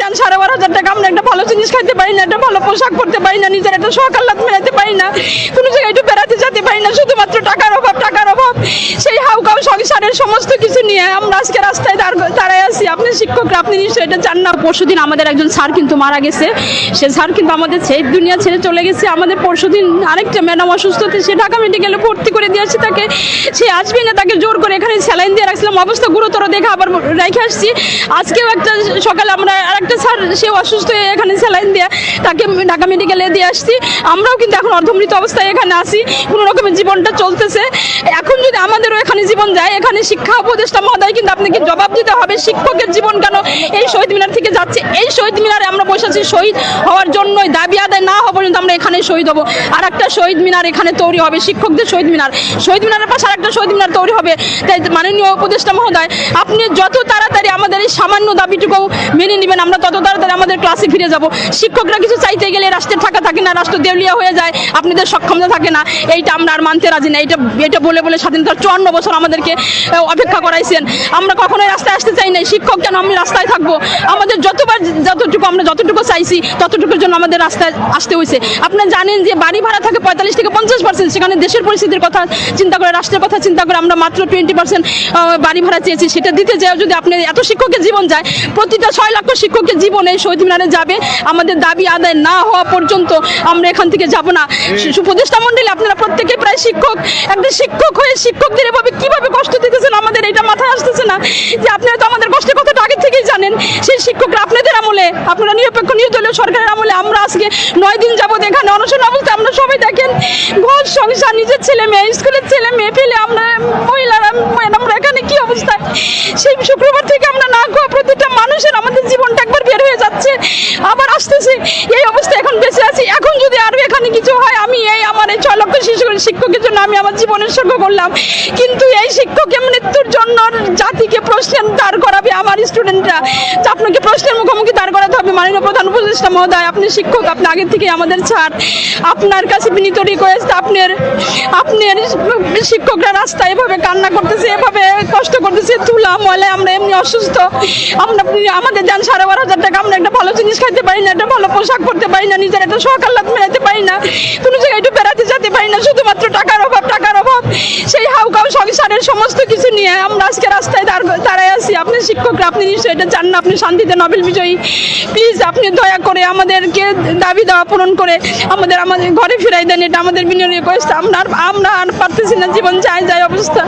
দেন 12,500 টাকা, আমরা একটা ভালো জিনিস খাইতে পারি না, একটা ভালো পোশাক পরতে পারি না, নিজের একটা শখ আহ্লাদ মেটাতে পারি না, কোনো জায়গায় একটু বেড়াতে যেতে পারি না, শুধুমাত্র টাকার অভাব। সেই হাউকাউ সংসারের সমস্ত কিছু নিয়ে আমরা আজকে রাস্তায় দাঁড়ায় আছি। আপনি শিক্ষকরা, আপনি নিশ্চয়ই এটা জান না। পরশুদিন আমাদের একজন স্যার কিন্তু মারা গেছে, সে স্যার কিন্তু আমাদের দুনিয়া ছেড়ে চলে গেছে। আমাদের পরশুদিন আরেকটা ম্যাডাম অসুস্থ, সে ঢাকা মেডিকেলে ভর্তি করে দিয়েছে তাকে, সে আসবে না, তাকে জোর করে এখানে স্যালাইন দিয়ে রাখছিলাম, অবস্থা গুরুতর দেখে আবার রেখে আসছি। আজকেও একটা সকালে আমরা আরেকটা স্যার, সেও অসুস্থ হয়ে এখানে স্যালাইন দিয়ে তাকে ঢাকা মেডিকেলে দিয়ে আসছি। আমরাও কিন্তু এখন অর্ধমৃত অবস্থায় এখানে আছি, কোনো রকমের জীবনটা চলতেছে। এখন যদি আমাদেরও এখানে জীবন যায়, এখানে শিক্ষা উপদেষ্টা মহোদয় কিন্তু আপনাকে জবাব দিতে হবে, শিক্ষকের জীবন কেন এই শহীদ মিনার থেকে যাচ্ছে। এই শহীদ মিনারে আমরা বসে আছি শহীদ হওয়ার জন্যই, দাবি আদায় না হওয়া পর্যন্ত আমরা এখানে শহীদ হবো। আর একটা শহীদ মিনার এখানে তৈরি হবে, শিক্ষকদের শহীদ মিনার, শহীদ মিনারের পাশে আর একটা শহীদ মিনার তৈরি হবে। তাই মাননীয় উপদেষ্টা মহোদয়, আপনি যত তাড়াতাড়ি আমাদের এই সামান্য দাবিটুকু মেনে নেবেন, আমরা তত তাড়াতাড়ি আমাদের ক্লাসে ফিরে যাব। শিক্ষকরা কিছু চাইতে গেলে রাষ্ট্রের টাকা থাকে না, রাষ্ট্র দেউলিয়া হয়ে যায়, আপনাদের সক্ষমতা থাকে না, এইটা আমরা আর মানতে রাজি না। এটা বলে বলে স্বাধীনতার 54 বছর আমাদেরকে অপেক্ষা করাইছেন। আমরা কখনোই রাস্তায় আসতে চাই নাই, শিক্ষক কেন আমি রাস্তায় থাকবো? আমাদের আমরা যতটুকু চাইছি ততটুকুর জন্য আমাদের রাস্তায় আসতে হয়েছে। আপনারা জানেন যে বাড়ি ভাড়া থাকে 45 থেকে 50%, সেখানে দেশের পরিস্থিতির কথা চিন্তা করে, রাষ্ট্রের কথা চিন্তা করে আমরা মাত্র 20% বাড়ি ভাড়া চেয়েছি। সেটা দিতে যায় যদি আপনি এত শিক্ষকের জীবন যায়, প্রতিটা 6 লক্ষ শিক্ষকের জীবন এই শহীদ মিনারে যাবে। আমাদের দাবি আদায় না হওয়া পর্যন্ত আমরা এখান থেকে যাব না। উপদেষ্টা মণ্ডলী, আপনারা প্রত্যেকে প্রায় শিক্ষক, একটা শিক্ষক হয়ে শিক্ষকদের এভাবে কিভাবে কষ্ট দিতেছেন আমাদের এটা মাথায় আসতেছে না, যে আপনারা তো আমাদের কষ্টের কথাটা আগে থেকেই জানেন। সেই শিক্ষকরা আপনাদের আমলে, আপনারা নিরপেক্ষ নির্দলীয় সরকারের আমলে আমরা আজকে 9 দিন যাবত এখানে অনশন অবস্থায়। আমরা সবাই দেখেন, ঘর সংসার, নিজের ছেলে মেয়ে, স্কুলের ছেলে মেয়ে ফেলে আমরা মহিলারা আমরা এখানে কি অবস্থায়। সেই শুক্রবার থেকে আমরা না খাওয়া প্রতিটা মানুষের আমাদের জীবনটা একবার বের হয়ে যাচ্ছে, আবার আসতেছে। এই অবস্থা এখন বেঁচে আছি। এখন যদি আরো এখানে কিছু হয়, আমি আমার এই 6 লক্ষ শিক্ষকের জন্য আমি আমার জীবনের সঙ্গ করলাম, কিন্তু এই শিক্ষকের মৃত্যুর জন্য জাতিকে প্রশ্নের দাঁড় করাবে আমার স্টুডেন্টরা। আপনাকে প্রশ্নের মুখোমুখি দাঁড় করাতে হবে। মাননীয় প্রধান উপদেষ্টা মহোদয়, আপনি শিক্ষক, আপনি আগে থেকে আমাদের ছাড়, আপনার কাছে বিনীত রিকোয়েস্ট, আপনার শিক্ষকরা রাস্তায় এভাবে কান্না করতেছে, এভাবে কষ্ট করতেছে, তুলা ময়লায়, আমরা এমনি অসুস্থ, আমাদের দেন 12,500 টাকা, আমরা একটা ভালো জিনিস খাইতে পারি না, একটা ভালো পোশাক পরতে পারি না, নিজের একটা শখ আহ্লাদ মেটাতে পারি না, কোনো জায়গায় একটু বেড়াতে যেতে পারি না, শুধুমাত্র টাকার অভাব। সেই হাউকাউ সংসারের সমস্ত কিছু নিয়ে আমরা আজকে রাস্তায় দাঁড়ায় আছি। আপনি শিক্ষকরা, আপনি নিশ্চয়ই এটা জান না, আপনি শান্তিতে নোবেল বিজয়ী। প্লিজ আপনি দয়া করে আমাদেরকে দাবি দেওয়া পূরণ করে আমাদের ঘরে ফিরাই দেন, এটা আমাদের বিনীত রিকোয়েস্ট। আমরা আর পারতেছি না, জীবন যায় অবস্থা।